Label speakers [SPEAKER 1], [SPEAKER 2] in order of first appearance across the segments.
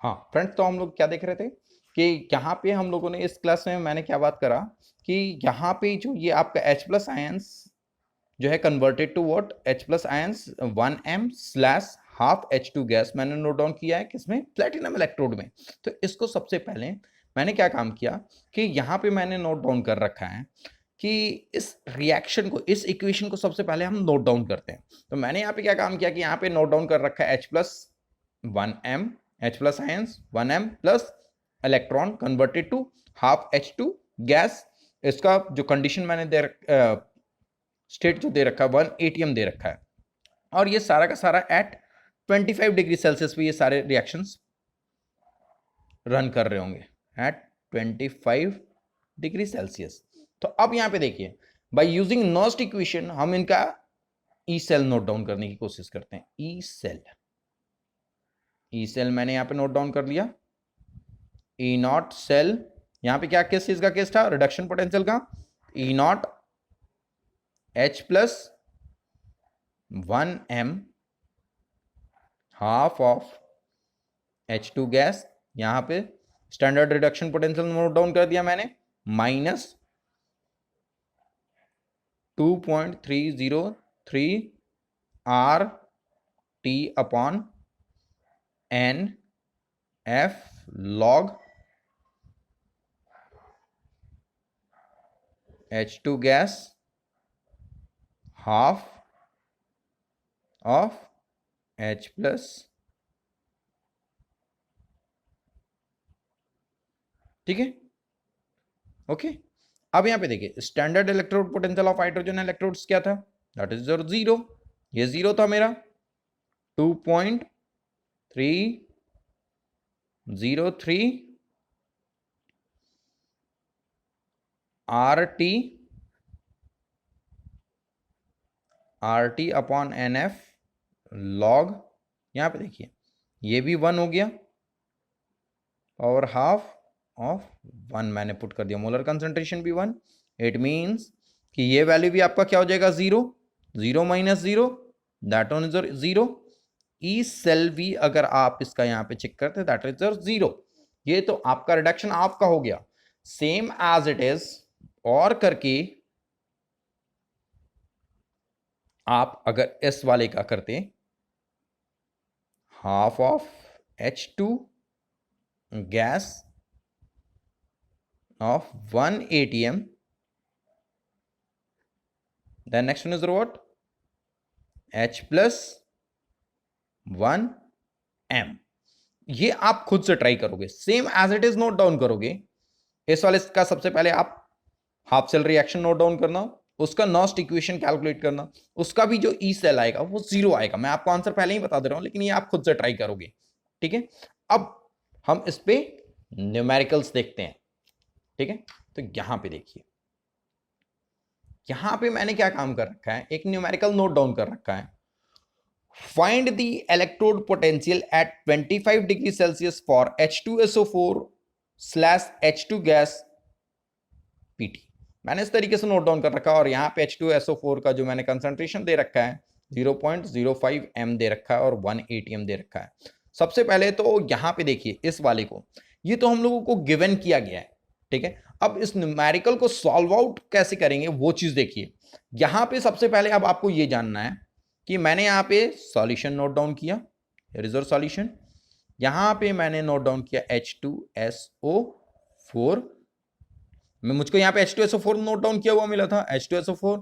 [SPEAKER 1] हाँ फ्रेंड्स, तो हम लोग क्या देख रहे थे कि यहाँ पे हम लोगों ने इस क्लास में मैंने क्या बात करा कि यहाँ पे जो ये आपका H प्लस आयंस जो है converted to what, H plus ions 1m slash half H2 gas मैंने नोट डाउन किया है किसमें, प्लेटिनम इलेक्ट्रोड में। तो इसको सबसे पहले मैंने क्या काम किया कि यहाँ पे मैंने नोट डाउन कर रखा है कि इस रिएक्शन को, इस इक्वेशन को सबसे पहले हम नोट डाउन करते हैं। तो मैंने यहाँ पे क्या काम किया कि यहाँ पे नोट डाउन कर रखा है H plus 1m, H plus ions 1m plus electron converted to half H2 gas. इसका जो कंडीशन मैंने स्टेट जो दे रखा है 1 atm दे रखा है, और ये सारा का सारा एट 25 डिग्री सेल्सियस पे ये सारे रिएक्शंस रन कर रहे होंगे एट 25 डिग्री सेल्सियस। तो अब यहां पे देखिए, बाय यूजिंग नॉस्ट इक्वेशन हम इनका ई सेल नोट डाउन करने की कोशिश करते हैं। ई सेल मैंने यहां पे नोट डाउन कर लिया। ई नॉट सेल, यहां पे क्या किस चीज का केस था, रिडक्शन पोटेंशियल का। E naught H plus 1m half of H2 gas, यहां पे standard reduction potential note down कर दिया मैंने, minus 2.303 RT upon NF log H2 gas half of H plus, ठीक है, ओके। अब यहां पे देखिए standard electrode potential of hydrogen electrodes क्या था, दैट इज जीरो। ये जीरो था मेरा, 2.303 RT अपॉन NF लॉग, यहां पे देखिए ये भी 1 हो गया, और हाफ ऑफ 1 मैंने पुट कर दिया, मोलर कंसंट्रेशन भी 1। इट मींस कि ये वैल्यू भी आपका क्या हो जाएगा, 0, 0 minus 0 that one is 0। E cell भी अगर आप इसका यहां पे चेक करते दैट इज 0। ये तो आपका रिडक्शन आपका हो गया सेम एज इट इज, और करके आप अगर इस वाले का करते half of H2 gas of 1 atm, then next one is what, H plus 1m। ये आप खुद से ट्राई करोगे, same as it is note down करोगे। इस वाले का सबसे पहले आप half cell reaction note down करना, उसका नॉस्ट इक्वेशन कैलकुलेट करना, उसका भी जो ई सेल आएगा वो 0 आएगा। मैं आपको आंसर पहले ही बता दे रहा हूं, लेकिन ये आप खुद से ट्राई करोगे, ठीक है। अब हम इस पे न्यूमेरिकल्स देखते हैं, ठीक है। तो यहां पे देखिए, यहां पे मैंने क्या काम कर रखा है, एक न्यूमेरिकल नोट डाउन कर रखा है। Find the electrode potential at 25 degree Celsius for H2SO4 slash H2 gas PT। मैंने इस तरीके से नोट डाउन कर रखा है, और यहां पे H2SO4 का जो मैंने कंसंट्रेशन दे रखा है 0.05 m दे रखा है, और 1 atm दे रखा है। सबसे पहले तो यहां पे देखिए इस वाले को, ये तो हम लोगों को गिवन किया गया है, ठीक है। अब इस न्यूमेरिकल को सॉल्व आउट कैसे करेंगे वो चीज देखिए। यहां पे सबसे पहले अब आपको ये जानना है कि मैंने यहां पे सॉल्यूशन नोट डाउन किया, रिजर्व सॉल्यूशन। यहां पे मैंने नोट डाउन किया H2SO4, मुझको यहां पे H2SO4 नोट डाउन किया हुआ मिला था, H2SO4।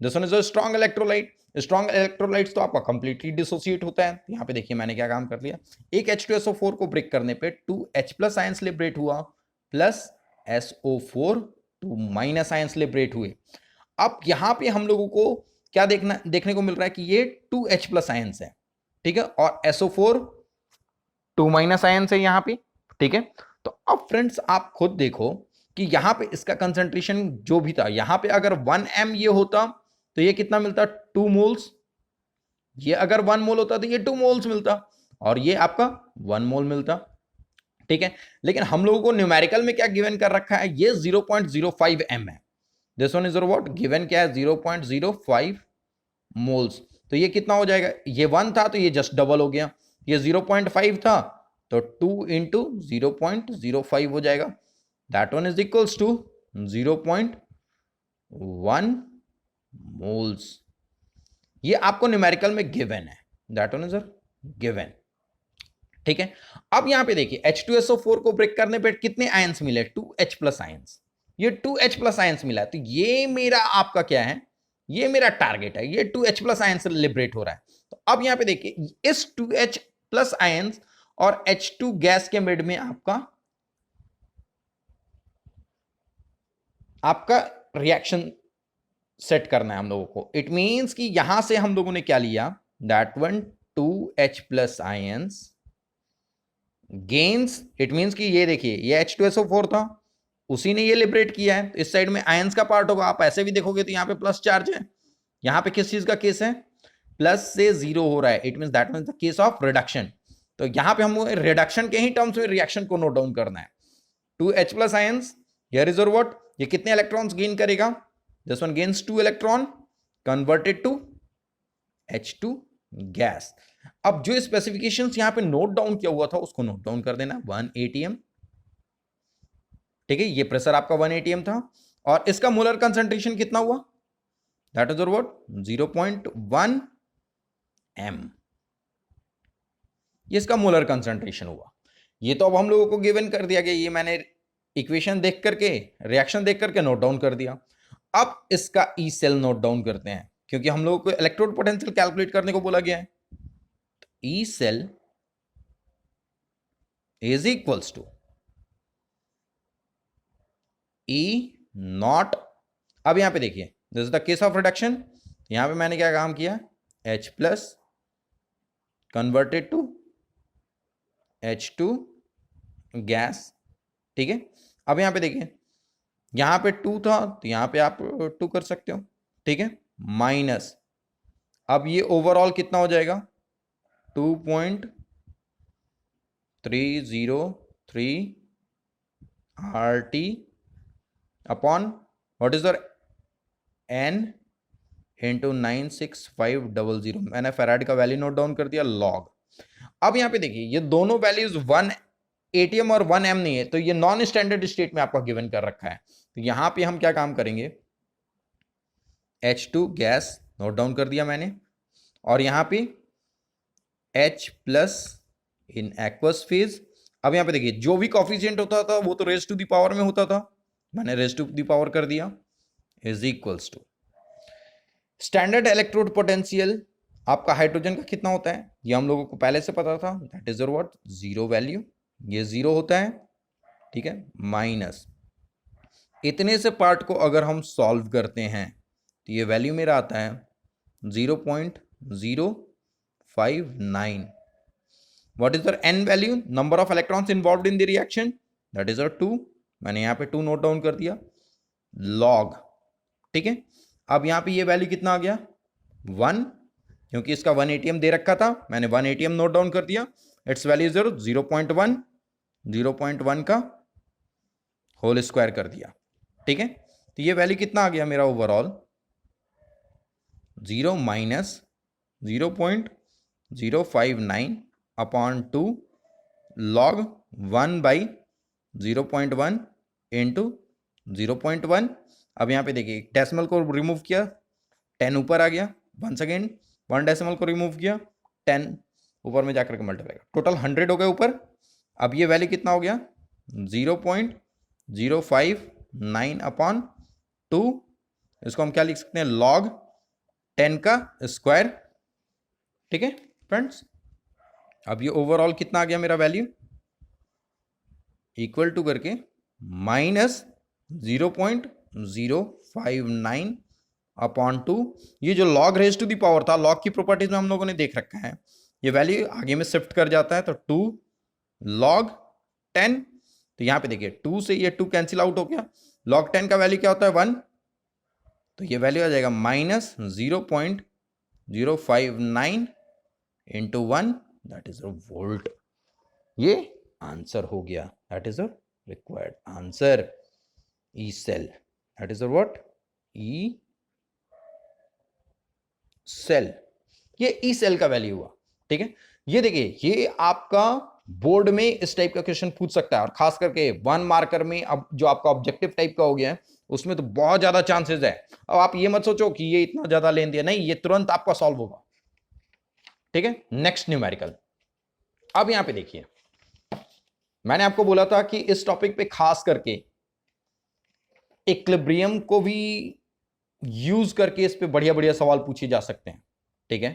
[SPEAKER 1] This one is a strong electrolyte. Strong electrolytes तो आपका कंप्लीटली डिसोसिएट होता है। यहां पे देखिए मैंने क्या काम कर लिया, एक H2SO4 को ब्रेक करने पे 2H प्लस आयंस लिबरेट हुआ, plus SO4 2 minus ions liberate हुए। अब यहां पे हम लोगों को क्या देखने को मिल रहा है कि ये 2H प्लस आयंस है, ठीक है, और SO4 2 माइनस आयंस है यहां पे, ठीक है। तो अब फ्रेंड्स आप खुद देखो कि यहां पे इसका कंसंट्रेशन जो भी था, यहां पे अगर 1m ये होता तो ये कितना मिलता, 2 मोल्स। ये अगर 1 मोल होता तो ये 2 मोल्स मिलता, और ये आपका 1 मोल मिलता, ठीक है। लेकिन हम लोगों को न्यूमेरिकल में क्या गिवन कर रखा है, ये 0.05 m है। This one is what given, क्या है 0.05 मोल्स। तो ये कितना हो जाएगा, ये 1 था तो ये जस्ट डबल हो गया, ये 0.5 था तो 2 इंटू 0.05 हो जाएगा, that one is equals to 0.1 moles. ये आपको न्यूमेरिकल में गिवन है, दैट वन इज गिवन। ठीक है, अब यहां पे देखिए H2SO4 को ब्रेक करने पे कितने आयंस मिले, 2H प्लस आयंस, ये 2H प्लस आयंस मिला, तो ये मेरा आपका क्या है, ये मेरा टारगेट है, ये 2H प्लस आयंस लिबरेट हो रहा है। तो अब यहां पे देखिए इस 2H प्लस आयंस और H2 गैस के मिड में आपका रिएक्शन सेट करना है हम लोगों को। इट मींस कि यहां से हम लोगों ने क्या लिया, that one 2H plus ions gains, it means कि ये देखिए ये H2SO4 था, उसी ने ये लिबरेट किया है, तो इस साइड में आयंस का पार्ट होगा। आप ऐसे भी देखोगे तो यहाँ पे प्लस चार्ज है, यहाँ पे किस चीज का केस है, प्लस से जीरो हो रहा है, it means that means the case of reduction. तो यहाँ पे हम रिडक्शन के ही टर्म्स में रिएक्शन को नोट डाउन करना है। 2H plus ions, here is your what, ये कितने इलेक्ट्रॉन्स गेन करेगा, this one gains 2 electron converted to H2 gas. अब जो स्पेसिफिकेशंस यहां पे नोट डाउन किया हुआ था उसको नोट डाउन कर देना, 1 atm। ठीक है, ये प्रेशर आपका 1 atm था और इसका मोलर कंसंट्रेशन कितना हुआ, दैट इज व्हाट 0.1 m, ये इसका मोलर कंसंट्रेशन हुआ। ये तो अब हम लोगों को गिवन कर दिया गया, ये मैंने इक्वेशन देख करके रिएक्शन देख करके नोट डाउन कर दिया। अब इसका ई सेल नोट डाउन करते हैं, क्योंकि हम लोगों को इलेक्ट्रोड पोटेंशियल कैलकुलेट करने को बोला गया है। E cell is equals to E naught. अब यहां पे देखिए this is the case of reduction, यहां पे मैंने क्या काम किया, H plus converted to H2 gas. ठीक है, अब यहां पे देखिए यहां पे 2 था तो यहां पे आप 2 कर सकते हो। ठीक है, माइनस, अब ये ओवरऑल कितना हो जाएगा, 2.303 RT upon what is the N into 96500। मैंने फैराड का वैल्यू नोट डाउन कर दिया, लॉग। अब यहां पे देखिए ये दोनों वैल्यूज 1 atm और 1 m नहीं है, तो ये नॉन स्टैंडर्ड स्टेट में आपका गिवन कर रखा है। तो यहां पे हम क्या काम करेंगे, H2 गैस नोट डाउन कर दिया मैंने, और यहां पे H plus in aqueous phase. अब यहां पे देखिए जो भी कॉफिशिएंट होता था वो तो रेज टू द पावर में होता था, मैंने रेज टू द पावर कर दिया, is equals to standard electrode potential आपका हाइड्रोजन का कितना होता है, ये हम लोगों को पहले से पता था, that is what zero value, ये जीरो होता है। ठीक है, माइनस इतने से पार्ट को अगर हम सॉल्व करते हैं तो ये वैल्यू मेरा आता है 0.059। What is the n value, number of electrons involved in the reaction, that is 2। मैंने यहाँ पे 2 नोट डाउन कर दिया, log। ठीक है, अब यहाँ पे ये वैल्यू कितना आ गया, 1, क्योंकि इसका 1 atm दे रखा था, मैंने 1 atm नोट डाउन कर दिया, इट्स वैल्यू 0.1 का होल स्क्वायर कर दिया। ठीक है, तो ये वैल्यू कितना आ गया मेरा overall, 0 minus 0.059 upon 2 log 1 by 0.1 into 0.1। अब यहाँ पे देखिए डेसिमल को रिमूव किया, 10 ऊपर आ गया, वंस अगेन 1 डेसिमल को रिमूव किया, 10 ऊपर में जाकर के मल्टीप्लाई, टोटल 100 हो गए ऊपर। अब ये वैल्यू कितना हो गया, 0.059 अपॉन 2, इसको हम क्या लिख सकते हैं, लॉग 10 का स्क्वायर। ठीक है फ्रेंड्स, अब ये ओवरऑल कितना आ गया मेरा वैल्यू, इक्वल टू करके माइनस 0.059 अपॉन 2। ये जो log raise to the power था, लॉग की प्रॉपर्टीज में हम लोगों ने देख रखा है, ये वैल्यू आगे में शिफ्ट कर जाता है, तो 2 लॉग 10। तो यहां पे देखिए 2 से ये 2 कैंसिल आउट हो गया, लॉग 10 का वैल्यू क्या होता है, 1, तो ये वैल्यू आ जाएगा minus 0.059 into 1, that is a volt. ये आंसर हो गया, that is a required answer, E cell, that is a what, E cell. ये ई सेल का वैल्यू हुआ। ठीक है, ये देखिए ये आपका बोर्ड में इस टाइप का क्वेश्चन पूछ सकता है, और खास करके 1 मार्कर में अब जो आपका ऑब्जेक्टिव टाइप का हो गया है उसमें तो बहुत ज्यादा चांसेस है। अब आप ये मत सोचो कि ये इतना ज्यादा लेन दिया, नहीं, ये तुरंत आपका सॉल्व होगा। ठीक है, नेक्स्ट न्यूमेरिकल। अब यहां पे देखिए, मैंने आपको बोला था कि इस टॉपिक पे खास करके इक्विलिब्रियम को भी यूज करके इस पे बढ़िया बढ़िया सवाल पूछे जा सकते हैं। ठीक है,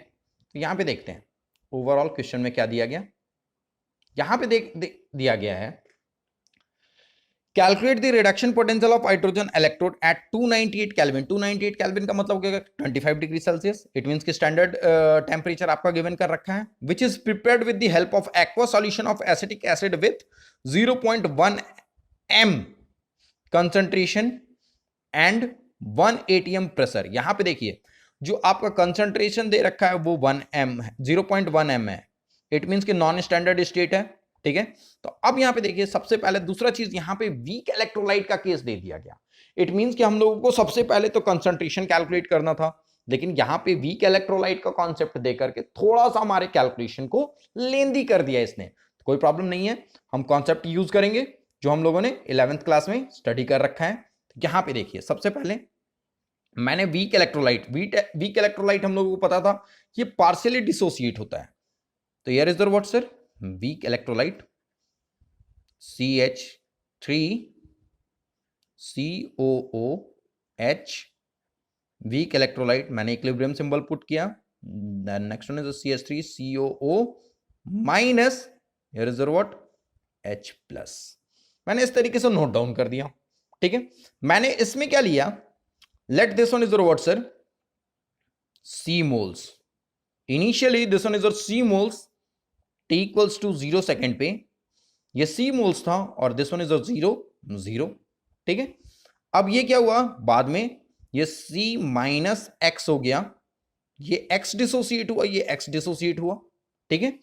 [SPEAKER 1] तो यहां पे देखते हैं ओवरऑल क्वेश्चन में क्या दिया गया। यहां पे दिया गया है, calculate the reduction potential of hydrogen electrode at 298 kelvin. 298 kelvin का मतलब क्या है? 25 डिग्री सेल्सियस। इट मींस कि स्टैंडर्ड टेम्परेचर आपका गिवन कर रखा है, which is prepared with the help of aqua solution of acetic acid with 0.1 m concentration and 1 atm pressure. यहां पे देखिए जो आपका कंसंट्रेशन दे रखा है वो 1 m है, 0.1 m है। इट मींस कि नॉन स्टैंडर्ड स्टेट है। ठीक है, तो अब यहां पे देखिए सबसे पहले दूसरा चीज, यहां पे वीक इलेक्ट्रोलाइट का केस दे दिया गया। इट मींस कि हम लोगों को सबसे पहले तो कंसंट्रेशन कैलकुलेट करना था, लेकिन यहां पे वीक इलेक्ट्रोलाइट का कॉन्सेप्ट देकर के थोड़ा सा हमारे कैलकुलेशन को लेंदी कर दिया इसने। कोई प्रॉब्लम नहीं है, हम कॉन्सेप्ट यूज करेंगे जो हम लोगों ने 11th क्लास में स्टडी कर रखा है। यहां पे देखिए सबसे पहले मैंने वीक इलेक्ट्रोलाइट हम लोगों को पता था ये पार्शियली डिसोसिएट होता है। तो here is the what sir, weak electrolyte CH3COOH, weak electrolyte. मैंने इक्विलिब्रियम सिंबल पुट किया। Next one is CH3COO minus, here is the what, H plus. मैंने इस तरीके से नोट डाउन कर दिया। ठीक है, मैंने इसमें क्या लिया, let this one is the what sir, C moles. Initially this one is C moles, T equals to 0 second पे ये C मोल्स था, और दिस वन इज 0 ठीक है, अब ये क्या हुआ, बाद में ये C माइनस एक्स हो गया, ये X डिसोसिएट हुआ, ये X डिसोसिएट हुआ। ठीक है,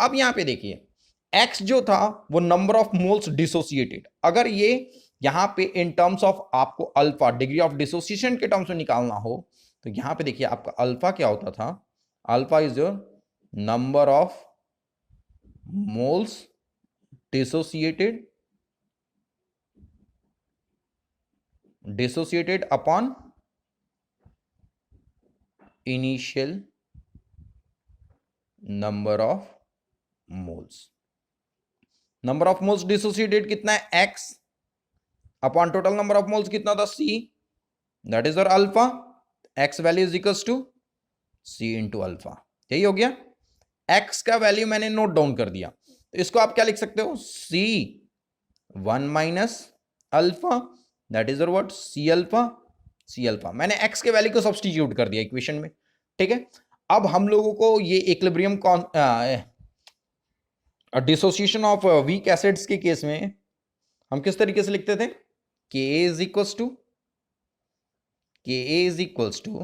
[SPEAKER 1] अब यहां पे देखिए X जो था वो नंबर ऑफ मोल्स डिसोसिएटेड। अगर ये यहां पे इन टर्म्स ऑफ आपको अल्फा, डिग्री ऑफ डिसोसिएशन के टर्म्स में निकालना हो, तो यहां पे देखिए आपका अल्फा क्या होता था, alpha is your number of moles dissociated upon initial number of moles. Number of moles dissociated कितना है, X upon total number of moles कितना था, C, दैट इज और alpha. X value is equals to C into alpha. यही हो गया, X का value मैंने नोट डाउन कर दिया। तो इसको आप क्या लिख सकते हो, C1 minus alpha, that is और व्हाट, C अल्फा। मैंने X के वैल्यू को सब्स्टिट्यूट कर दिया इक्वेशन में। ठीक है, अब हम लोगों को ये equilibrium dissociation of weak acids के केस में हम किस तरीके से लिखते थे, Ka is equals to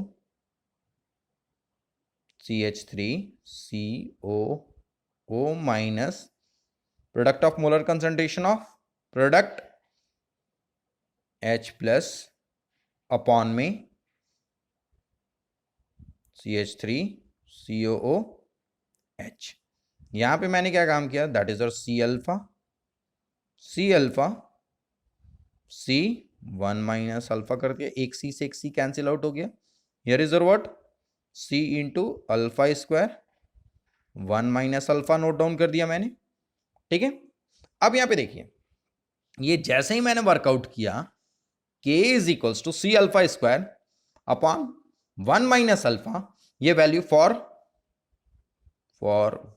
[SPEAKER 1] CH3COO minus product of molar concentration of product H plus upon में CH3COOH। यहां पे मैंने क्या काम किया, दैट इज और C alpha C1 minus alpha कर दिया, एक C से एक C कैंसिल आउट हो गया। हियर इज और what, C into alpha square, 1 minus alpha note down कर दिया मैंने। ठीक है, अब यहां पे देखिए ये जैसे ही मैंने वर्कआउट किया, K is equals to C alpha square upon 1 minus alpha, ये value for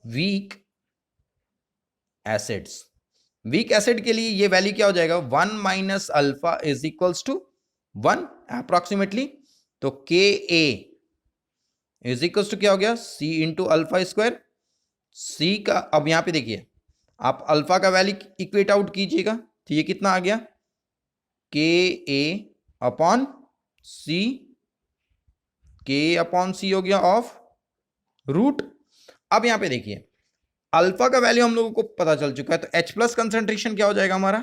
[SPEAKER 1] weak acids, weak acid के लिए ये वैल्यू क्या हो जाएगा, 1 minus alpha is equals to 1 approximately. तो Ka इज इक्वल्स टू क्या हो गया, C into alpha square. C का अब यहां पे देखिए आप अल्फा का वैल्यू इक्वेट आउट कीजिएगा, तो ये कितना आ गया, Ka upon C, Ka upon C हो गया ऑफ रूट। अब यहां पे देखिए अल्फा का वैल्यू हम लोगों को पता चल चुका है, तो H प्लस कंसेंट्रेशन क्या हो जाएगा हमारा,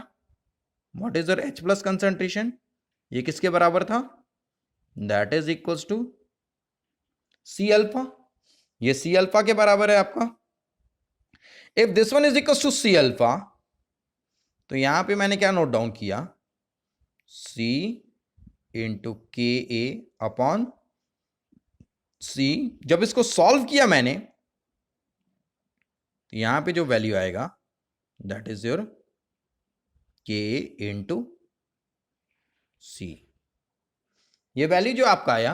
[SPEAKER 1] what is H plus concentration, ये किसके बराबर था, that is equals to C alpha. ये C अल्फा के बराबर है आपका। If this one is equal to C alpha, तो यहां पे मैंने क्या नोट डाउन किया, सी इंटू के ए अपॉन सी। जब इसको सॉल्व किया मैंने, तो यहां पे जो वैल्यू आएगा that is your K into C. ये वैल्यू जो आपका आया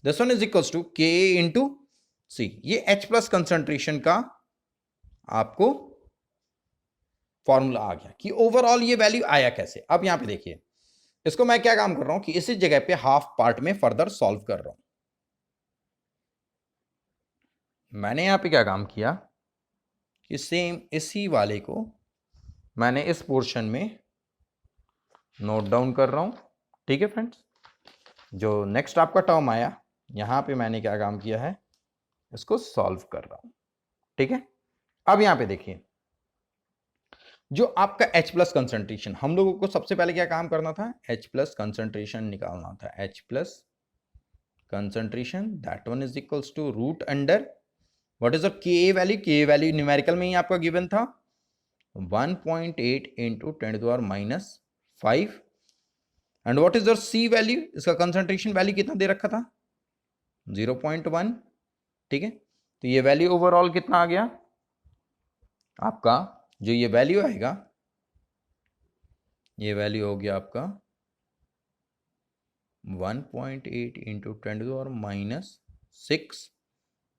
[SPEAKER 1] this one is equal to K into C, ये H प्लस कंसंट्रेशन का आपको फॉर्मूला आ गया कि ओवरऑल ये वैल्यू आया कैसे। अब यहां पे देखिए, इसको मैं क्या काम कर रहा हूं कि इसी जगह पे हाफ पार्ट में फर्दर सॉल्व कर रहा हूं। मैंने यहां पे क्या काम किया कि सेम इसी वाले को मैंने इस पोर्शन में नोट डाउन कर रहा हूं। ठीक है फ्रेंड्स, जो नेक्स्ट आपका टर्म आया यहां पे मैंने क्या काम किया है, इसको सॉल्व कर रहा हूं। ठीक है, अब यहां पे देखिए, जो आपका H प्लस कंसंट्रेशन, हम लोगों को सबसे पहले क्या काम करना था, H प्लस कंसंट्रेशन निकालना था। H plus concentration that one is equals to root under what is the K value, K value numerical में ही आपका गिवन था 1.8 into 10 to the power minus 5। And what is the C value, इसका concentration value कितना दे रखा था 0.1। ठीक है, तो ये वैल्यू ओवरऑल कितना आ गया आपका, जो ये वैल्यू आएगा, ये वैल्यू हो गया आपका 1.8 into 10 to the power minus 6।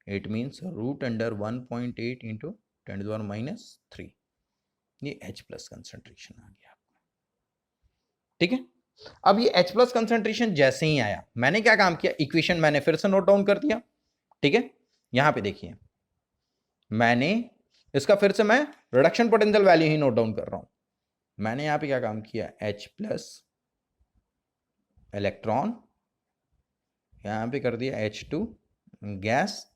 [SPEAKER 1] It means root under 1.8 into 10 to the power minus 3। ये H प्लस कंसंट्रेशन आ गया आपका। ठीक है, अब ये H प्लस कंसंट्रेशन जैसे ही आया, मैंने क्या काम किया, इक्वेशन मैंने फिर से नोट डाउन कर दिया। ठीक है, यहां पे देखिए, मैंने इसका फिर से मैं रिडक्शन पोटेंशियल वैल्यू ही नोट डाउन कर रहा हूं। मैंने यहां पे क्या काम किया, H प्लस इलेक्ट्रॉन यहां पे कर दिया H2 गैस।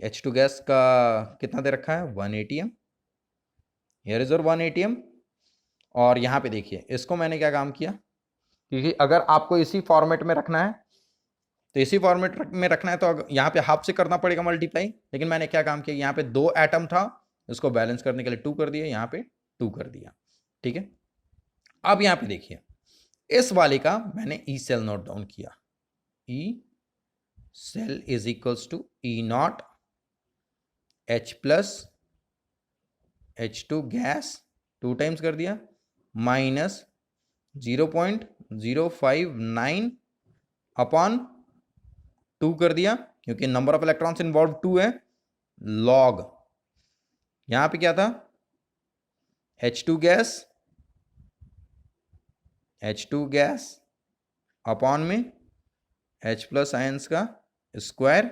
[SPEAKER 1] H2 गैस का कितना दे रखा है 1 atm, here is your 1 atm। और यहां पे देखिए, इसको मैंने क्या काम किया, क्योंकि अगर आपको इसी फॉर्मेट में रखना है तो इसी फॉर्मेट में रखना है, तो यहाँ पे हाफ से करना पड़ेगा मल्टीप्लाई। लेकिन मैंने क्या काम किया, यहाँ पे 2 एटम था, इसको बैलेंस करने के लिए 2 कर दिया, यहाँ पे 2 कर दिया। ठीक है, अब यहाँ पे देखिए, इस वाले का मैंने ई सेल नोट डाउन किया, E cell is equals to E naught H plus H2 gas 2 times कर दिया माइनस 0.059 अपॉन 2 कर दिया, क्योंकि नंबर ऑफ इलेक्ट्रॉन्स इन्वॉल्व 2 है, लॉग यहां पे क्या था H2 गैस अपॉन में H प्लस आयंस का स्क्वायर।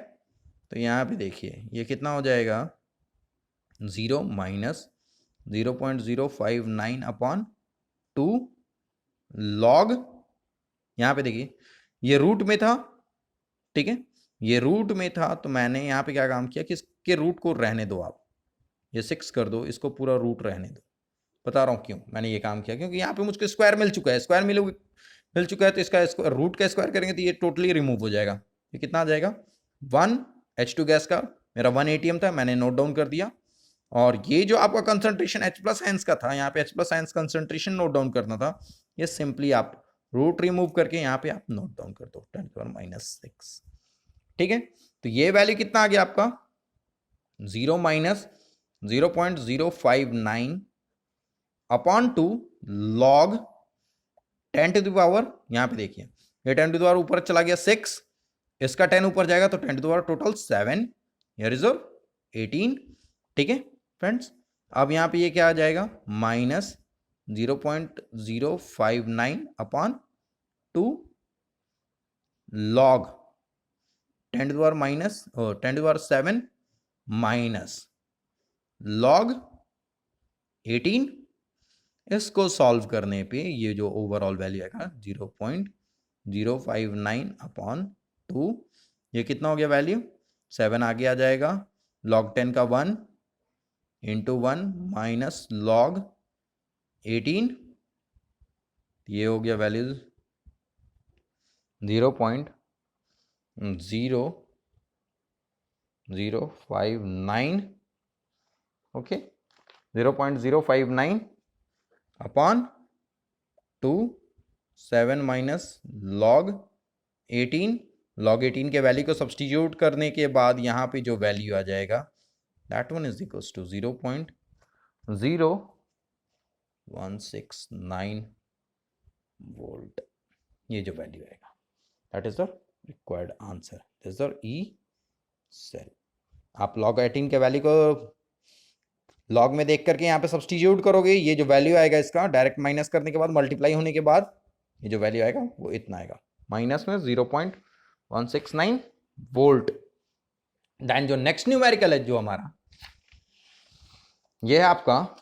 [SPEAKER 1] तो यहां पे देखिए ये कितना हो जाएगा 0 माइनस 0.059 अपॉन 2 लॉग। यहां पे देखिए ये रूट में था। ठीक है, ये रूट में था, तो मैंने यहाँ पे क्या काम किया कि इसके रूट को रहने दो, आप ये 6 कर दो, इसको पूरा रूट रहने दो। बता रहा हूँ क्यों मैंने ये काम किया, क्योंकि यहाँ पे मुझको स्क्वायर मिल चुका है, स्क्वायर मिल चुका है, तो इसका रूट का स्क्वायर करेंगे तो ये टोटली रिमूव हो जाएगा। ये कितना आ जाएगा 1। H2 गैस का मेरा 1 atm था, मैंने नोट डाउन कर दिया। और ये जो आपका कंसंट्रेशन H प्लस आयंस का था, यहाँ पे H plus ions concentration note down करना था, ये सिंपली आप रूट रिमूव करके यहाँ पे आप नोट डाउन कर दो 10⁻⁻⁶। ठीक है, तो ये वैल्यू कितना आ गया आपका 0 minus 0.059 upon 2 log 10 to the power, यहां पे देखिए ये 10 टू द पावर ऊपर चला गया 6, इसका 10 ऊपर जाएगा तो 10 to the power total 7, here is your 18। ठीक है फ्रेंड्स, अब यहां पे ये क्या आ जाएगा minus 0.059 upon 2 log 10 to the power minus 10 to the power 7 minus log 18। इसको सॉल्व करने पे ये जो ओवरऑल वैल्यू आएगा 0.059 अपॉन 2, ये कितना हो गया वैल्यू 7 आगे आ जाएगा, लॉग 10 का 1 इंटू 1 माइनस लॉग 18, ये हो गया value 0.0059 okay 0.059 upon 2 7 minus log 18 log 18 के वैल्यू को सब्सटीट्यूट करने के बाद यहाँ पे जो वैल्यू आ जाएगा that one is equals to 0.0169 volt. ये जो वैल्यू आएगा that is the required answer, this is E cell. आप log 18 के वैल्यू को log में देख करके यहाँ पे सब्सटीट्यूट करोगे, ये जो वैल्यू आएगा इसका डायरेक्ट माइनस करने के बाद मल्टीप्लाई होने के बाद ये जो वैल्यू आएगा वो इतना आएगा, माइनस में 0.169 वोल्ट। देन जो नेक्स्ट न्यूमेरिकल है जो हमारा ये है आपका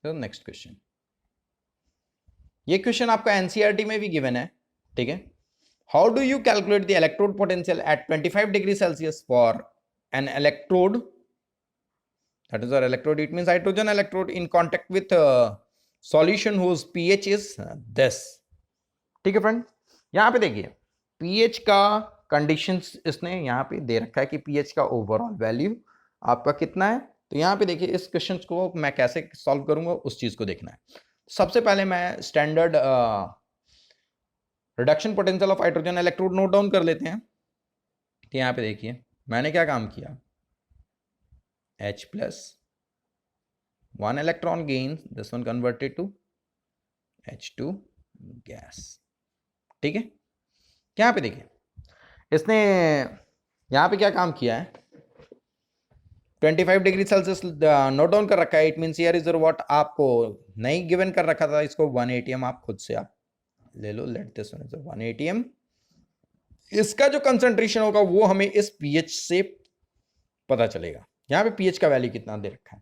[SPEAKER 1] नेक्स्ट क्वेश्चन। ये क्वेश्चन आपका एनसीईआरटी में भी गिवन है, ठीक है। How do you calculate the electrode potential at 25 degree Celsius for an electrode, that is our electrode, it means hydrogen electrode in contact with solution whose pH is this, ठीक है friend. यहां पे देखिए pH का conditions इसने यहां पे दे रखा है कि pH का ओवरऑल वैल्यू आपका कितना है। तो यहां पे देखिए इस क्वेश्चन को मैं कैसे सॉल्व करूंगा उस चीज को देखना है। सबसे पहले मैं standard reduction potential of hydrogen electrode note down कर लेते हैं। तो यहां पे देखिए मैंने क्या काम किया, H plus 1 electron gains, this one converted to H2 gas, ठीक है। यहाँ पे देखिए इसने यहाँ पे क्या काम किया है, 25 डिग्री सेल्सियस नोट डाउन कर रखा है। It means here is what आपको नहीं गिवन कर रखा था, इसको 1 atm आप खुद से आप ले लो, let this one is 1 atm। इसका जो कंसंट्रेशन होगा वो हमें इस pH से पता चलेगा। यहाँ पे pH का वैल्यू कितना दे रखा है,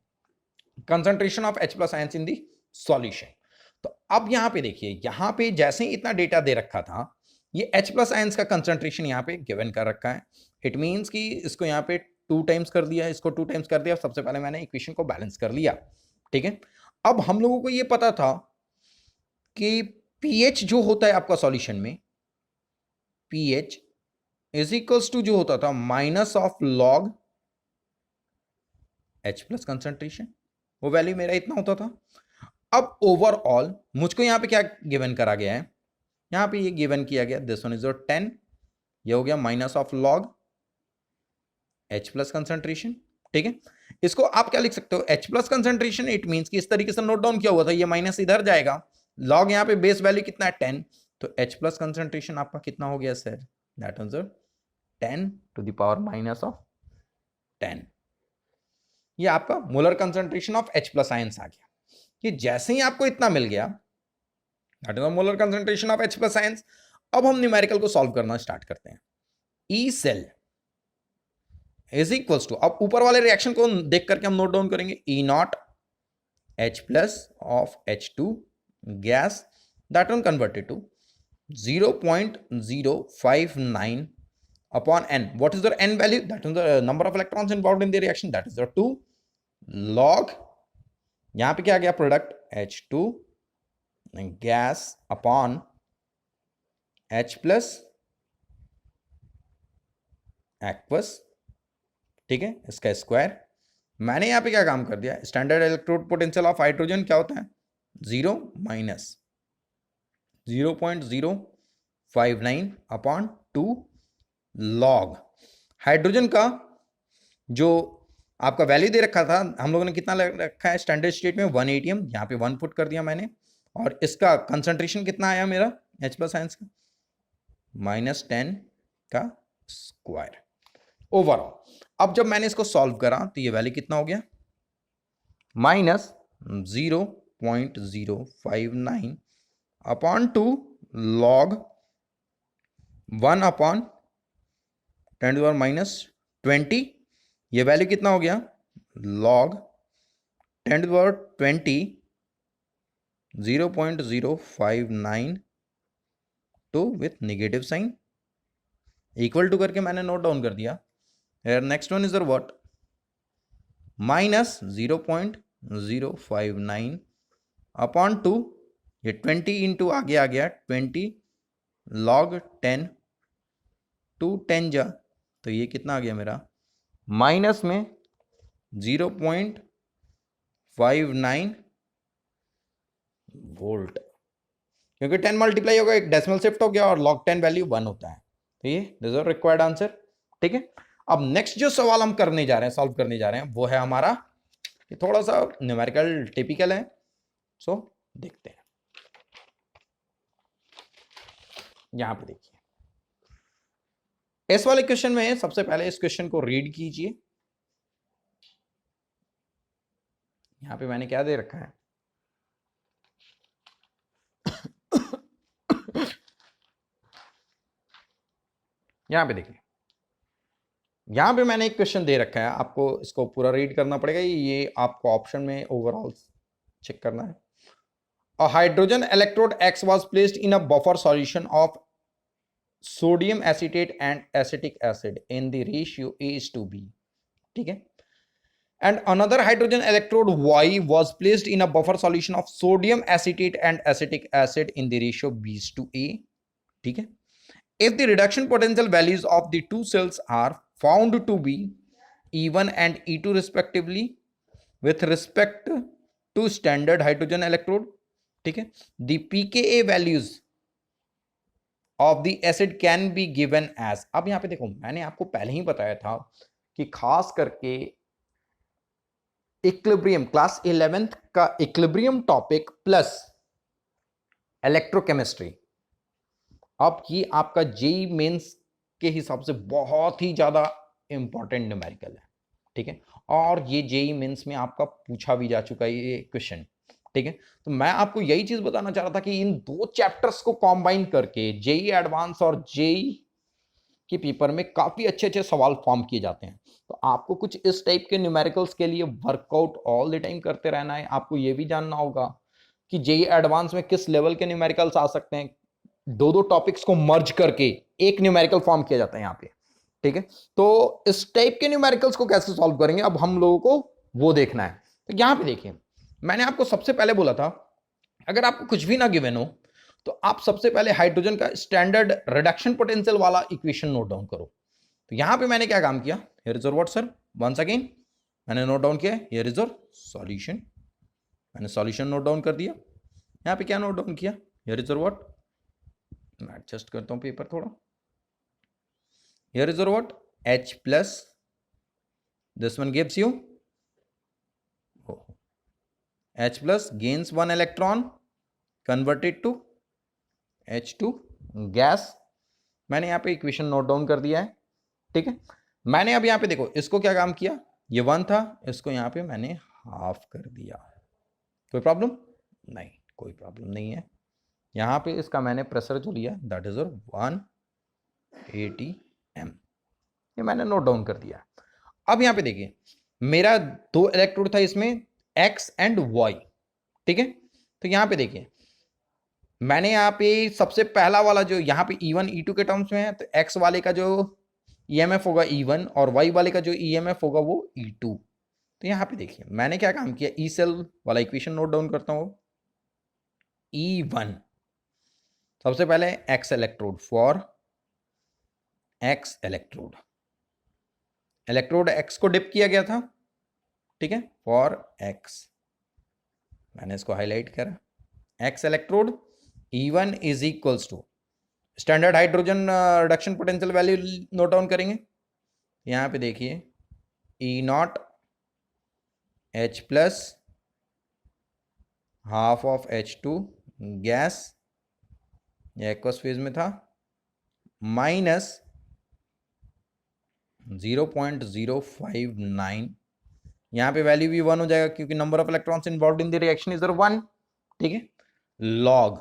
[SPEAKER 1] concentration of H plus ions in the solution. तो अब यहाँ पे देखिए यहाँ पे जैसे ही इतना डेटा दे रखा था, ये H प्लस आयंस का कंसंट्रेशन यहाँ पे गिवन कर रखा है। इट मीन्स कि इसको यहाँ पे 2 टाइम्स कर दिया, इसको 2 टाइम्स कर दिया। सबसे पहले मैंने इक्वेशन को बैलेंस कर लिया, ठीक है। अब हम लोगों को ये पता था कि pH जो होता है आपका सॉल्यूशन में, pH इज इक्वल्स टू जो होता था minus of log H plus concentration, वो वैल्यू मेरा इतना होता था। अब ओवरऑल मुझको यहां पे क्या गिवन करा गया है, यहां पे ये गिवन किया गया दिस वन इज 10, ये हो गया minus of log H plus concentration, ठीक है। इसको आप क्या लिख सकते हो, H plus concentration. It means कि इस तरीके से नोट डाउन किया हुआ था, ये माइनस इधर जाएगा, लॉग यहाँ पे बेस वैल्यू कितना है 10, तो H प्लस कंसंट्रेशन आपका कितना हो गया sir, that is 10 to the power minus of 10। ये आपका molar concentration of H plus ions आ गया। ये जैसे ही आपको इतना मिल गया, that is molar concentration of H plus ions. अब हम न्यूमेरिकल को सॉल्व करना स्टार्ट करते हैं। E cell is equals to, अब ऊपर वाले रिएक्शन को देख करके हम नोट डाउन करेंगे, E naught H plus of H2 gas that one converted to 0.059 upon n. What is the n value? That is the number of electrons involved in the reaction. That is the 2 log, यहाँ पे क्या आ गया product H2 gas upon H plus aqueous, ठीक है, इसका square. मैंने यहाँ पे क्या काम कर दिया, standard electrode potential of hydrogen क्या होता है 0 माइनस 0.059 अपॉन 2 लॉग हाइड्रोजन का जो आपका वैल्यू दे रखा था, हम लोगों ने कितना रखा है स्टैंडर्ड स्टेट में 1 atm, यहाँ पे 1 पुट कर दिया मैंने, और इसका कंसंट्रेशन कितना आया मेरा H प्लस आयंस का -10 का स्क्वायर ओवरऑल। अब जब मैंने इसको सॉल्व करा तो ये वैल्यू कितना हो गया, -0.059 upon 2 log 1 upon 10 to power -20, ये वैल्यू कितना हो गया log 10 to power 20 0.059 to with negative sign equal to करके मैंने नोट डाउन कर दिया। Next one is what -0.059 upon 2, ये 20 इंटू आगे आ गया 20 लॉग 10 2 10 जा तो ये कितना आ गया मेरा, माइनस में 0.59 वोल्ट, क्योंकि 10 मल्टीप्लाई होगा, एक डेसिमल शिफ्ट हो गया और log 10 वैल्यू 1 होता है। तो ये दिस इज रिक्वायर्ड आंसर। ठीक है, अब नेक्स्ट जो सवाल हम करने जा रहे हैं, सॉल्व करने जा रहे हैं, वो है हमारा, ये थोड़ा सा न्यूमेरिकल टिपिकल है, सो देखते हैं। यहां पे देखिए, इस वाले क्वेश्चन में सबसे पहले इस क्वेश्चन को रीड कीजिए। यहां पे मैंने क्या दे रखा है, यहां पे देखिए, यहां पे मैंने एक क्वेश्चन दे रखा है, आपको इसको पूरा रीड करना पड़ेगा, ये आपको ऑप्शन में ओवरऑल चेक करना है। A hydrogen electrode X was placed in a buffer solution of sodium acetate and acetic acid in the ratio A:B. ठीक है, and another hydrogen electrode Y was placed in a buffer solution of sodium acetate and acetic acid in the ratio B:A. ठीक है, if the reduction potential values of the two cells are found to be E1 and E2 respectively with respect to standard hydrogen electrode, ठीक है, the pKa values of the acid can be given as। अब यहां पे देखो, मैंने आपको पहले ही बताया था कि खास करके इक्विलिब्रियम, क्लास 11th का इक्विलिब्रियम टॉपिक प्लस इलेक्ट्रोकेमिस्ट्री, अब ये आपका जेई मेंस के हिसाब से बहुत ही ज्यादा इंपॉर्टेंट न्यूमेरिकल है। ठीक है, और ये जेई मेंस में आपका पूछा भी जा चुका है ये क्वेश्चन। ठीक है, तो मैं आपको यही चीज बताना चाह रहा था कि इन दो चैप्टर्स को कंबाइन करके जेई एडवांस और जेई के पेपर में काफी अच्छे अच्छे सवाल फॉर्म किए जाते हैं। तो आपको कुछ इस टाइप के न्यूमेरिकल्स के लिए वर्कआउट ऑल द टाइम करते रहना है। आपको यह भी जानना होगा कि जेई एडवांस में किस लेवल के न्यूमेरिकल्स आ सकते हैं, दो दो टॉपिक्स को मर्ज करके एक न्यूमेरिकल फॉर्म किया जाता है यहाँ पे। ठीक है, तो इस टाइप के न्यूमेरिकल्स को कैसे सॉल्व करेंगे, अब हम लोगों को वो देखना है। तो यहां पे देखिए, मैंने आपको सबसे पहले बोला था, अगर आपको कुछ भी ना गिवन हो तो आप सबसे पहले हाइड्रोजन का स्टैंडर्ड रिडक्शन पोटेंशियल वाला इक्वेशन नोट डाउन करो। तो यहां पे मैंने क्या काम किया, here is your what sir, once again मैंने नोट डाउन किया, हियर इज योर सॉल्यूशन, मैंने सॉल्यूशन नोट डाउन कर दिया। यहां पे क्या नोट डाउन किया, हियर इज योर व्हाट, मैं एडजस्ट करता हूं पेपर थोड़ा, here is your what H plus, this one gives you H plus gains 1 electron converted to H2 gas. मैंने यहाँ पे इक्वेशन नोट डाउन कर दिया है। ठीक है, मैंने अब यहाँ पे देखो, इसको क्या काम किया, ये 1 था, इसको यहाँ पे मैंने हाफ कर दिया। कोई प्रॉब्लम नहीं, कोई प्रॉब्लम नहीं है। यहाँ पे इसका मैंने प्रेशर जो लिया दैट इज 180 m, ये मैंने नोट डाउन कर दिया। अब यहाँ पे देखिए, मेरा दो इलेक्ट्रोड था इसमें X एंड Y। ठीक है, तो यहां पे देखिए, मैंने यहाँ पे सबसे पहला वाला जो यहाँ पे E1 E2 के टर्म्स में है, तो X वाले का जो EMF होगा E1 और Y वाले का जो EMF होगा वो E2। तो यहाँ पे देखिए, मैंने क्या काम किया, ई सेल वाला इक्वेशन नोट डाउन करता हूं। E1 सबसे पहले X electrode, for X electrode, electrode X को डिप किया गया था। ठीक है, फॉर X, मैंने इसको हाईलाइट करा, X electrode E1 is equals to standard hydrogen reduction potential value note down करेंगे। यहां पे देखिए, E0 H plus half of H2 gas, ये एक्वस फेज में था, माइनस 0.059, यहां पे वैल्यू भी 1 हो जाएगा क्योंकि number of electrons involved in the reaction is 1। ठीक है, लॉग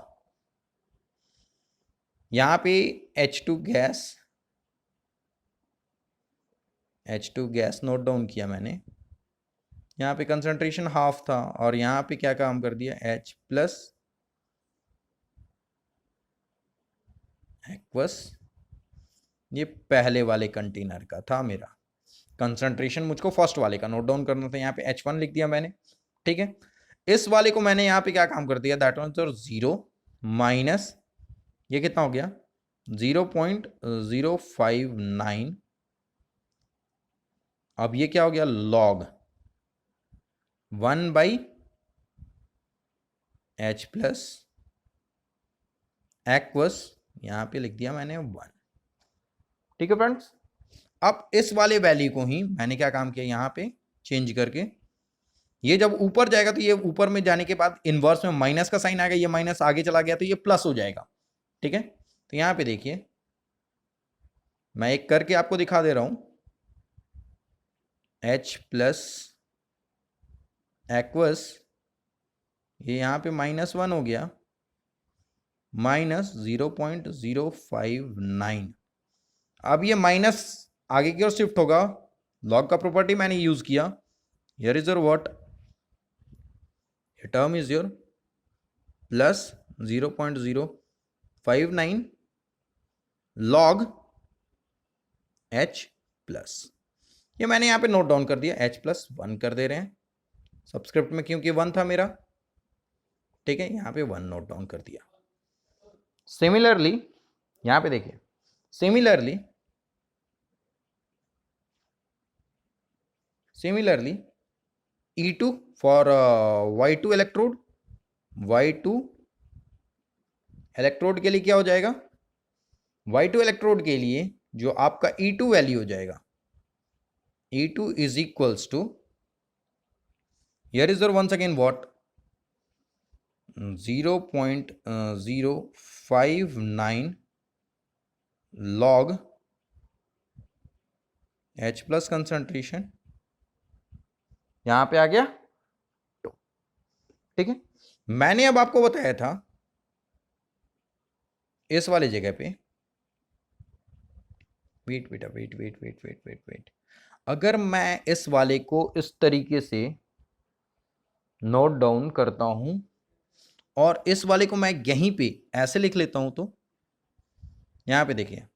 [SPEAKER 1] यहां पे H2 गैस नोट डाउन किया मैंने, यहां पे कंसंट्रेशन हाफ था और यहां पे क्या काम कर दिया, H प्लस एक्वस, ये पहले वाले कंटेनर का था मेरा, कंसंट्रेशन मुझको फर्स्ट वाले का नोट डाउन करना था, यहाँ पे H1 लिख दिया मैंने। ठीक है, इस वाले को मैंने यहाँ पे क्या काम कर दिया, दैट वन 0 माइनस, ये कितना हो गया 0.059 अब ये क्या हो गया, log 1/H प्लस एक्वस, यहां पे लिख दिया मैंने 1। ठीक है फ्रेंड्स, अब इस वाले वैल्यू को ही मैंने क्या काम किया, यहां पे चेंज करके, ये जब ऊपर जाएगा तो ये ऊपर में जाने के बाद इनवर्स में माइनस का साइन आएगा, ये माइनस आगे चला गया तो ये प्लस हो जाएगा। ठीक है, तो यहां पे देखिए मैं एक करके आपको दिखा दे रहा हूं, H प्लस एक्वस, ये यहां पे -1 हो गया, -0.059। अब ये माइनस आगे की ओर शिफ्ट होगा, लॉग का प्रॉपर्टी मैंने यूज किया, here is your what, term is your plus 0.059 log H plus, ये मैंने यहां पे नोट डाउन कर दिया, H प्लस 1 कर दे रहे हैं सबस्क्रिप्ट में, क्योंकि 1 था मेरा। ठीक है, यहां पे 1 नोट डाउन कर दिया। सिमिलरली यहां पे देखिए, similarly E2 for Y2 electrode, Y2 electrode के लिए क्या हो जाएगा, Y2 इलेक्ट्रोड के लिए जो आपका E2 वैल्यू हो जाएगा, E2 is equals to, here is your once again what, 0.059 log H plus concentration, यहां पे आ गया 2। ठीक है, मैंने अब आपको बताया था इस वाले जगह पे, वेट बेटा वेट, अगर मैं इस वाले को इस तरीके से नोट डाउन करता हूं और इस वाले को मैं यहीं पे ऐसे लिख लेता हूं, तो यहां पे देखिए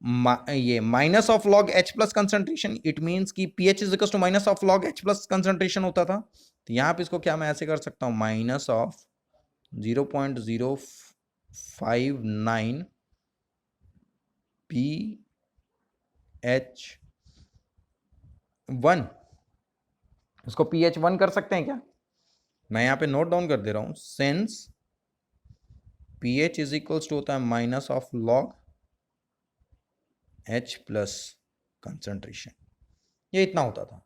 [SPEAKER 1] ये minus of log H plus concentration, it means कि pH is equal to minus of log H plus concentration होता था। तो यहां पे इसको क्या मैं ऐसे कर सकता हूं, माइनस ऑफ 0.059 pH1, इसको pH1 कर सकते हैं क्या, मैं यहां पे नोट डाउन कर दे रहा हूं, since pH is equal to होता है minus of log H plus concentration, ये इतना होता था।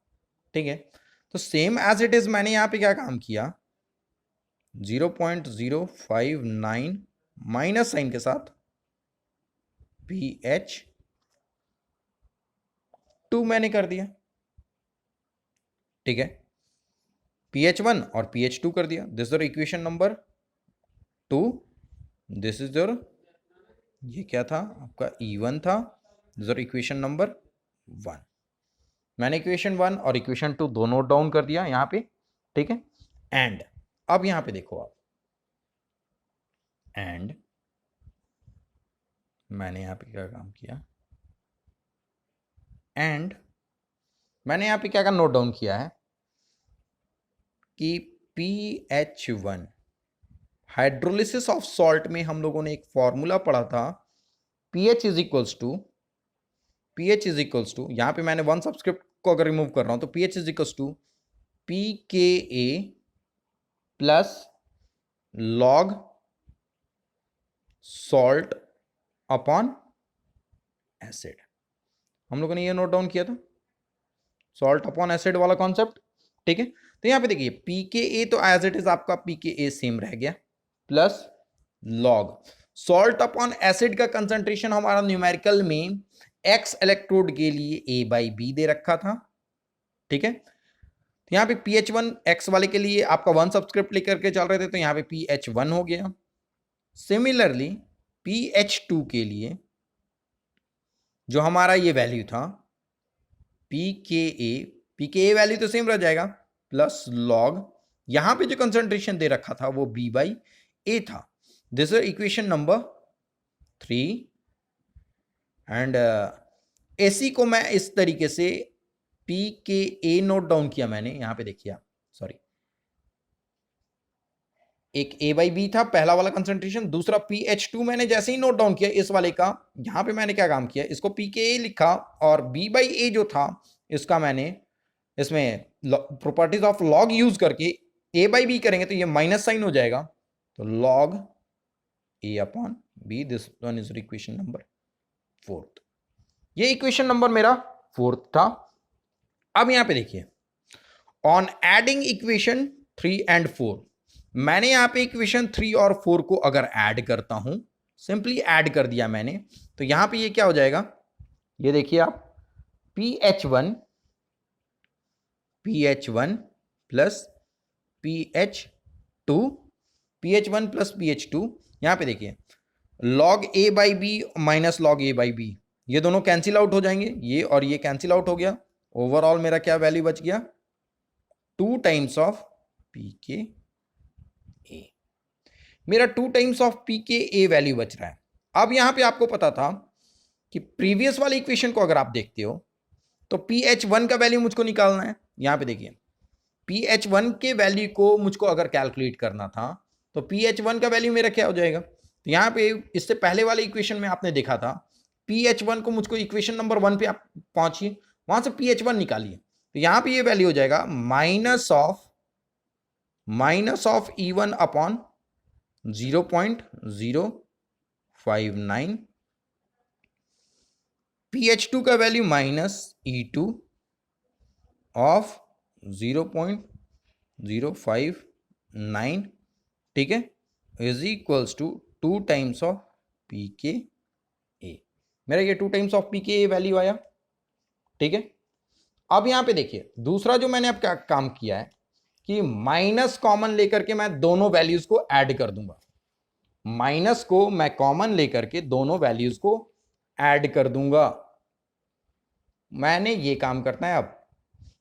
[SPEAKER 1] ठीक है, तो सेम एज इट इज मैंने यहां पे क्या काम किया, 0.059 माइनस साइन के साथ pH2 मैंने कर दिया। ठीक है, pH1 और pH2 कर दिया, this is your equation number 2, this is your, ये क्या था आपका E1 था, दिस इज इक्वेशन नंबर 1। मैंने इक्वेशन 1 और इक्वेशन 2 दोनों नोट डाउन कर दिया यहां पे। ठीक है, एंड अब यहां पे देखो आप, एंड मैंने यहां पे क्या काम किया, एंड मैंने यहां पे क्या नोट डाउन किया है कि pH1, हाइड्रोलिसिस ऑफ सॉल्ट में हम लोगों ने एक फॉर्मूला पढ़ा था, pH इज इक्वल्स टू, यहां पे मैंने 1 सबस्क्रिप्ट को अगर रिमूव कर रहा हूं तो pH is equals to pKa plus log salt upon acid, हम लोगों ने ये नोट डाउन किया था, सॉल्ट अपॉन एसिड वाला कॉन्सेप्ट। ठीक है, तो यहां पे देखिए pKa तो एज इट इज आपका pKa सेम रह गया, plus log salt upon acid का कंसंट्रेशन हमारा न्यूमेरिकल में X इलेक्ट्रोड के लिए A/B दे रखा था। ठीक है, तो यहां पे pH1 X वाले के लिए आपका 1 सबस्क्रिप्ट लेकर के चल रहे थे, तो यहां पे pH1 हो गया। सिमिलरली pH2 के लिए जो हमारा ये वैल्यू था pKa वैल्यू तो सेम रह जाएगा, प्लस लॉग यहां पे जो कंसंट्रेशन दे रखा था वो B/A था, this is equation number 3। And AC को मैं इस तरीके से pKa नोट डाउन किया मैंने, यहां पे देखिए आप, सॉरी एक A/B था पहला वाला कंसंट्रेशन, दूसरा pH2 मैंने जैसे ही नोट डाउन किया इस वाले का, यहां पे मैंने क्या काम किया, इसको pKa लिखा और B/A जो था इसका मैंने इसमें प्रॉपर्टीज ऑफ लॉग यूज करके a बाई बी करेंगे तो ये माइनस साइन हो जाएगा, तो log a upon B, this one is equation number 4। ये इक्वेशन नंबर मेरा 4 था। अब यहां पे देखिए, ऑन एडिंग इक्वेशन 3 एंड 4, मैंने यहां पे इक्वेशन 3 और 4 को अगर ऐड करता हूं, सिंपली ऐड कर दिया मैंने, तो यहां पे ये क्या हो जाएगा, ये देखिए आप, PH1 plus PH2, PH1 plus PH2, यहां पे देखिए log a by B minus log a by B, ये दोनों कैंसिल आउट हो जाएंगे, ये और ये कैंसिल आउट हो गया। ओवरऑल मेरा क्या वैल्यू बच गया, 2 टाइम्स ऑफ pk a, मेरा 2 times of pk a value बच रहा है। अब यहां पे आपको पता था कि प्रीवियस वाली इक्वेशन को अगर आप देखते हो तो PH1 का वैल्यू मुझको निकालना है। यहां पे देखिए, PH1 के वैल्यू को मुझको अगर कैलकुलेट करना था तो PH1 का वैल्यू मेरा क्या हो जाएगा, तो यहां पे इससे पहले वाले इक्वेशन में आपने देखा था PH1 को, मुझको इक्वेशन नंबर 1 पे आप पहुंचिए, वहां से PH1 निकालिए, तो यहां पे ये वैल्यू हो जाएगा minus of E1 upon 0.059, PH2 का वैल्यू माइनस E2 ऑफ 0.059, ठीक है, is equals to 2 times of pk a। मेरा ये 2 times of pk a value आया, ठीक है। अब यहां पे देखिए दूसरा जो मैंने अब क्या काम किया है कि माइनस कॉमन लेकर के मैं दोनों वैल्यूज को ऐड कर दूंगा, माइनस को मैं कॉमन लेकर के दोनों वैल्यूज को ऐड कर दूंगा, मैंने ये काम करना है। अब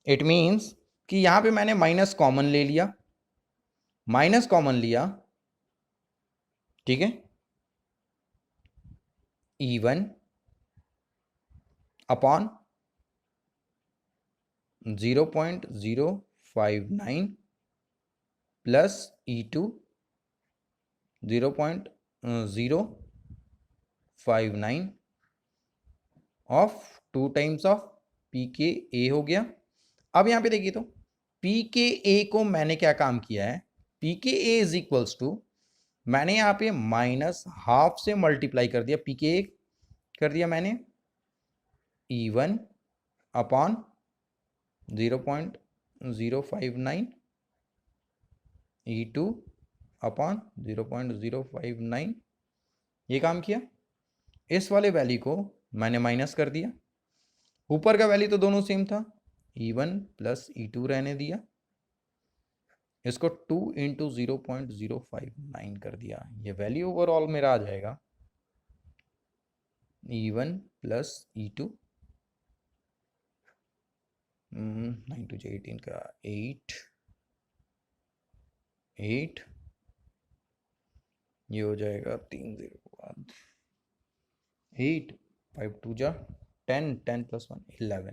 [SPEAKER 1] इट मींस कि यहां पे मैंने माइनस कॉमन ले लिया, माइनस कॉमन लिया, ठीक है, E1 upon 0.059 plus E2 0.059 of 2 times of pka हो गया। अब यहां पे देखिए तो pka को मैंने क्या काम किया है, pka इज इक्वल्स टू, मैंने यहां पे माइनस हाफ से मल्टीप्लाई कर दिया, pka कर दिया मैंने E1 अपॉन 0.059 E2 अपॉन 0.059, ये काम किया। इस वाले वैल्यू को मैंने माइनस कर दिया, ऊपर का वैल्यू तो दोनों सेम था, E1 प्लस E2 रहने दिया, इसको 2 इंटू 0.059 कर दिया, ये वैल्यू ओवरऑल मेरा आ जाएगा E1 प्लस E2, 9 टू 18 का 8, ये हो जाएगा 3 0 के बाद 8, 5 2 जा 10, 10 plus 1 11।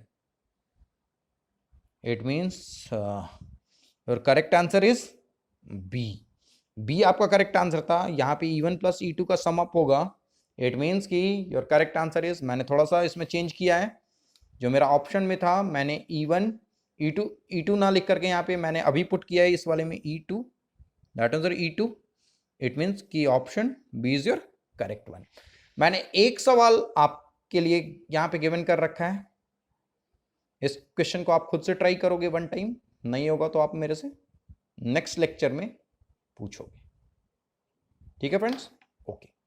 [SPEAKER 1] It means your correct answer is B. B आपका करेक्ट आंसर था। यहाँ पे E1 प्लस E2 का सम अप होगा। इट मीन्स कि योर करेक्ट आंसर इज, मैंने थोड़ा सा इसमें चेंज किया है, जो मेरा ऑप्शन में था मैंने E1 E2 ना लिख करके यहाँ पे मैंने अभी पुट किया है इस वाले में E2, that answer E2। It means कि option B is your correct one. मैंने एक सवाल आपके लिए यहाँ पे गिवन कर रखा है, इस क्वेश्चन को आप खुद से ट्राई करोगे 1 टाइम, नहीं होगा तो आप मेरे से नेक्स्ट लेक्चर में पूछोगे, ठीक है फ्रेंड्स, ओके।